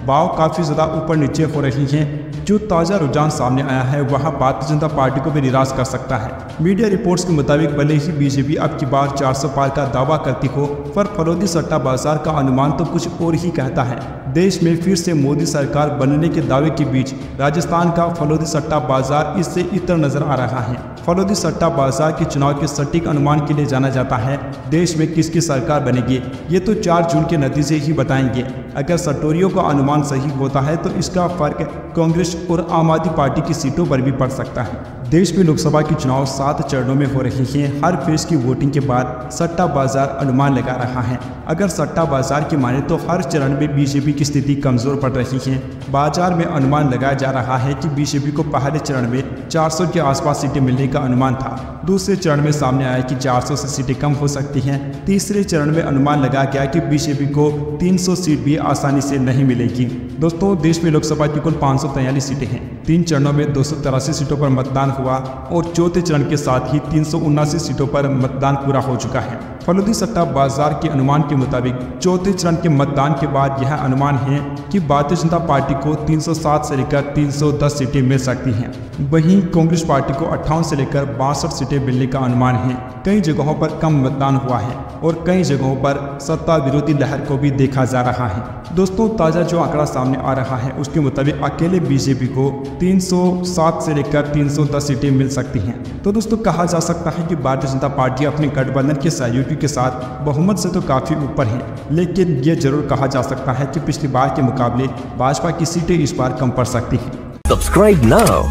भाव काफ़ी ज़्यादा ऊपर नीचे हो रही हैं। जो ताज़ा रुझान सामने आया है वह भारतीय जनता पार्टी को भी निराश कर सकता है। मीडिया रिपोर्ट्स के मुताबिक भले ही बीजेपी अब की बार 400 पार का दावा करती हो, पर फरोदी सट्टा बाजार का अनुमान तो कुछ और ही कहता है। देश में फिर से मोदी सरकार बनने के दावे के बीच राजस्थान का फरोदी सट्टा बाजार इससे इतर नजर आ रहा है। फरोदी सट्टा बाजार के चुनाव के सटीक अनुमान के लिए जाना जाता है। देश में किसकी सरकार बनेगी ये तो 4 जून के नतीजे ही बताएंगे। अगर सटोरियों का अनुमान सही होता है तो इसका फर्क कांग्रेस और आम आदमी पार्टी की सीटों पर भी पड़ सकता है। देश में लोकसभा के चुनाव 7 चरणों में हो रहे हैं। हर फेज की वोटिंग के बाद सट्टा बाजार अनुमान लगा रहा है। अगर सट्टा बाजार की माने तो हर चरण में बीजेपी की स्थिति कमजोर पड़ रही है। बाजार में अनुमान लगाया जा रहा है कि बीजेपी को पहले चरण में 400 के आसपास सीटें मिलने का अनुमान था। दूसरे चरण में सामने आया कि 400 से सीटें कम हो सकती हैं। तीसरे चरण में अनुमान लगाया गया कि बीजेपी को 300 सीट भी आसानी से नहीं मिलेगी। दोस्तों, देश में लोकसभा की कुल 543 सीटें हैं। 3 चरणों में 283 सीटों पर मतदान हुआ और चौथे चरण के साथ ही 379 सीटों पर मतदान पूरा हो चुका है। फरोदी सट्टा बाजार के अनुमान के मुताबिक चौथे चरण के मतदान के बाद यह अनुमान है कि भारतीय जनता पार्टी को 307 से लेकर 310 सीटें मिल सकती हैं। वहीं कांग्रेस पार्टी को 58 से लेकर 62 सीटें मिलने का अनुमान है। कई जगहों पर कम मतदान हुआ है और कई जगहों पर सत्ता विरोधी लहर को भी देखा जा रहा है। दोस्तों, ताज़ा जो आंकड़ा सामने आ रहा है उसके मुताबिक अकेले बीजेपी को 307 से लेकर 310 सीटें मिल सकती हैं। तो दोस्तों, कहा जा सकता है कि भारतीय जनता पार्टी अपने गठबंधन के सहयोगी के साथ बहुमत से तो काफ़ी ऊपर है, लेकिन ये जरूर कहा जा सकता है कि पिछली बार के मुकाबले भाजपा की सीटें इस बार कम पड़ सकती हैं। Subscribe now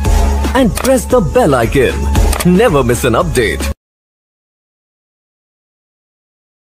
and press the bell icon. Never miss an update.